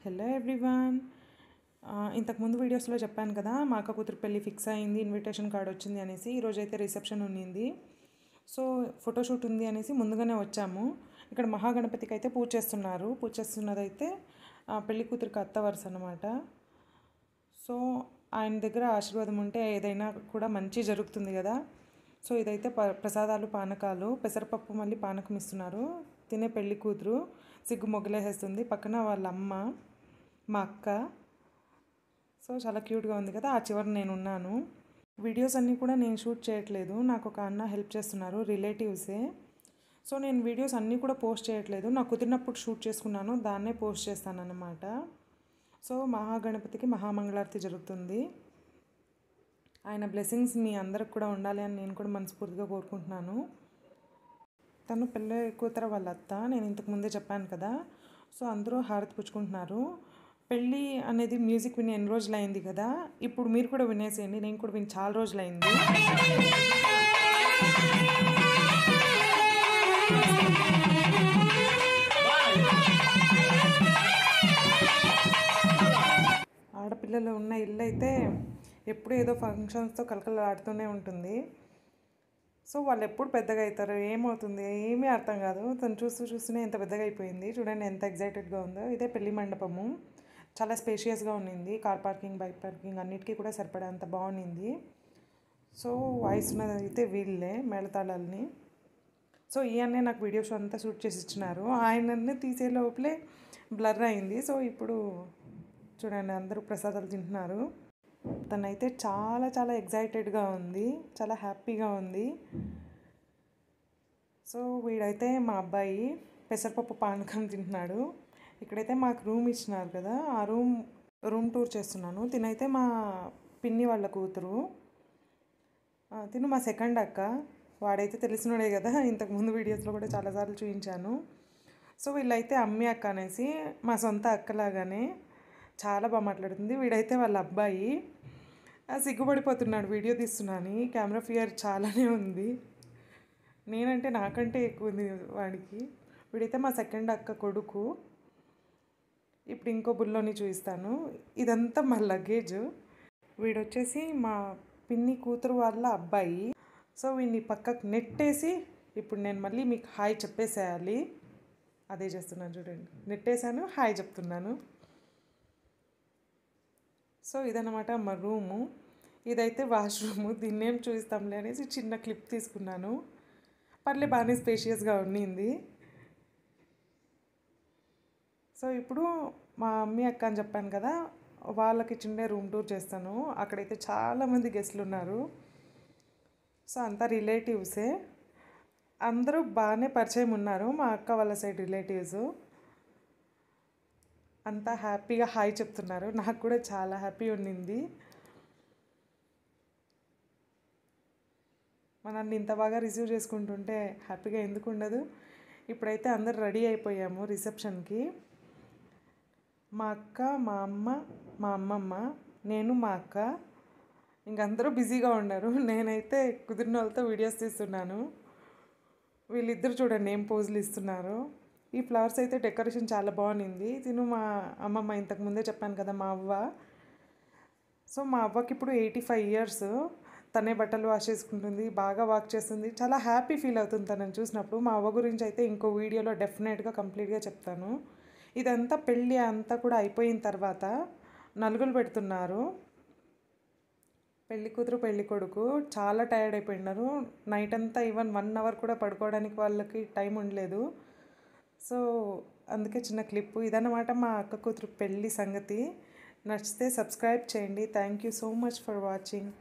Hello everyone. ఇంతకుముందు వీడియోస్లో చెప్పాను కదా, మా అక్క కూతురు పెళ్ళి ఫిక్స్ అయింది, ఇన్విటేషన్ కార్డ్ వచ్చింది అనేసి. ఈరోజైతే రిసెప్షన్ ఉన్నింది. సో ఫోటోషూట్ ఉంది అనేసి ముందుగానే వచ్చాము. ఇక్కడ మహాగణపతికి అయితే పూజ చేస్తున్నారు. పూజ చేస్తున్నదైతే పెళ్లి కూతురికి అత్త వరుస అన్నమాట. సో ఆయన దగ్గర ఆశీర్వాదం ఉంటే ఏదైనా కూడా మంచి జరుగుతుంది కదా. సో ఇదైతే ప్రసాదాలు, పానకాలు, పెసరపప్పు మళ్ళీ పానకం ఇస్తున్నారు. తినే పెళ్లి కూతురు సిగ్గు మొగ్గలేసేస్తుంది. పక్కన వాళ్ళ అమ్మ, మా అక్క. సో చాలా క్యూట్గా ఉంది కదా. ఆ చివరి నేను ఉన్నాను. వీడియోస్ అన్నీ కూడా నేను షూట్ చేయట్లేదు, నాకు ఒక అన్న హెల్ప్ చేస్తున్నారు, రిలేటివ్సే. సో నేను వీడియోస్ అన్నీ కూడా పోస్ట్ చేయట్లేదు, నాకు కుదిరినప్పుడు షూట్ చేసుకున్నాను, దాన్నే పోస్ట్ చేస్తాను అన్నమాట. సో మహాగణపతికి మహామంగళారతి జరుగుతుంది. ఆయన బ్లెస్సింగ్స్ మీ అందరికి కూడా ఉండాలి అని నేను కూడా మనస్ఫూర్తిగా కోరుకుంటున్నాను. తను పెళ్ళి కూతురు వాళ్ళ అత్త, నేను ఇంతకు ముందే చెప్పాను కదా. సో అందరూ హారతి పుచ్చుకుంటున్నారు. పెళ్ళి అనేది మ్యూజిక్ విని ఎన్ని రోజులు అయింది కదా, ఇప్పుడు మీరు కూడా వినేసేయండి. నేను కూడా విని చాలా రోజులైంది. ఆడపిల్లలు ఉన్న ఇల్లు అయితే ఎప్పుడు ఏదో ఫంక్షన్స్తో కలకలాడుతూనే ఉంటుంది. సో వాళ్ళు ఎప్పుడు పెద్దగా అవుతారు, ఏమవుతుంది ఏమీ అర్థం కాదు. తను చూస్తూనే ఎంత పెద్దగా అయిపోయింది. చూడండి ఎంత ఎగ్జైటెడ్గా ఉందో. ఇదే పెళ్లి మండపము, చాలా స్పేషియస్గా ఉన్నింది. కార్ పార్కింగ్, బైక్ పార్కింగ్ అన్నిటికీ కూడా సరిపడేంత బాగుంది. సో వాయిస్ ఉన్నది అయితే వీళ్ళే, మేళతాళాలని. సో ఈయన్నే నాకు వీడియో షో అంతా షూట్ చేసి ఇచ్చినారు. ఆయనన్నే తీసే లోపలే బ్లర్ అయింది. సో ఇప్పుడు చూడండి అందరూ ప్రసాదాలు తింటున్నారు. తనైతే చాలా చాలా ఎగ్జైటెడ్గా ఉంది, చాలా హ్యాపీగా ఉంది. సో వీడైతే మా అబ్బాయి పెసరపప్పు పానకం తింటున్నాడు. ఇక్కడైతే మాకు రూమ్ ఇచ్చినారు కదా, ఆ రూమ్ టూర్ చేస్తున్నాను. తినైతే మా పిన్ని వాళ్ళ కూతురు, తిను మా సెకండ్ అక్క. వాడైతే తెలిసినోడే కదా, ఇంతకుముందు వీడియోస్లో కూడా చాలాసార్లు చూపించాను. సో వీళ్ళైతే అమ్మి అక్క అనేసి, మా సొంత అక్కలాగానే చాలా బాగా మాట్లాడుతుంది. వీడైతే వాళ్ళ అబ్బాయి. సిగ్గుపడిపోతున్నాడు వీడియో తీస్తున్నాను, కెమెరా ఫియర్ చాలానే ఉంది. నేనంటే నాకంటే ఎక్కువ ఉంది వాడికి. వీడైతే మా సెకండ్ అక్క కొడుకు. ఇప్పుడు ఇంకో బుల్లోని చూపిస్తాను. ఇదంతా మా లగేజ్. వీడొచ్చేసి మా పిన్ని కూతురు వాళ్ళ అబ్బాయి. సో వీడిని పక్కకు నెట్టేసి ఇప్పుడు నేను మళ్ళీ మీకు హాయ్ చెప్పేసేయాలి. అదే చేస్తున్నాను చూడండి, నెట్టేసాను, హాయ్ చెప్తున్నాను. సో ఇదన్నమాట మా రూము. ఇదైతే వాష్రూము. దీన్నేం చూపిస్తాంలే అనేసి చిన్న క్లిప్ తీసుకున్నాను. పర్లే బాగానే స్పేషియస్గా ఉండింది. సో ఇప్పుడు మా అమ్మి అక్క అని చెప్పాను కదా, వాళ్ళకి చిన్న రూమ్ టూర్ చేస్తాను. అక్కడైతే చాలామంది గెస్ట్లు ఉన్నారు. సో అంతా రిలేటివ్సే, అందరూ బాగానే పరిచయం ఉన్నారు. మా అక్క వాళ్ళ సైడ్ రిలేటివ్స్ అంతా హ్యాపీగా హాయ్ చెప్తున్నారు. నాకు కూడా చాలా హ్యాపీ ఉండింది. మనల్ని ఇంత బాగా రిసీవ్ చేసుకుంటుంటే హ్యాపీగా ఎందుకు ఉండదు. ఇప్పుడైతే అందరు రెడీ అయిపోయాము రిసెప్షన్కి. మా అక్క, మా అమ్మ, మా అమ్మమ్మ, నేను, మా అక్క. ఇంకందరూ బిజీగా ఉన్నారు. నేనైతే కుదిరిన వాళ్ళతో వీడియోస్ తీస్తున్నాను. వీళ్ళిద్దరు చూడండి ఏం పోజులు ఇస్తున్నారు. ఈ ఫ్లవర్స్ అయితే డెకరేషన్ చాలా బాగుంది. తిను మా అమ్మమ్మ, ఇంతకుముందే చెప్పాను కదా మా అవ్వ. సో మా అవ్వకి ఇప్పుడు 85 years. తనే బట్టలు వాష్ చేసుకుంటుంది, బాగా వాక్ చేస్తుంది, చాలా హ్యాపీ ఫీల్ అవుతుంది తనని చూసినప్పుడు. మా అవ్వ గురించి అయితే ఇంకో వీడియోలో డెఫినెట్గా కంప్లీట్గా చెప్తాను. ఇదంతా పెళ్ళి అంతా కూడా అయిపోయిన తర్వాత నలుగులు పెడుతున్నారు. పెళ్లి కూతురు పెళ్లి కొడుకు చాలా టైర్డ్ అయిపోయినారు. నైట్ అంతా ఈవెన్ 1 hour కూడా పడుకోవడానికి వాళ్ళకి టైం ఉండలేదు. సో అందుకే చిన్న క్లిప్పు. ఇదన్నమాట మా అక్క కూతురు పెళ్ళి సంగతి. నచ్చితే సబ్స్క్రైబ్ చేయండి. Thank you so much for watching.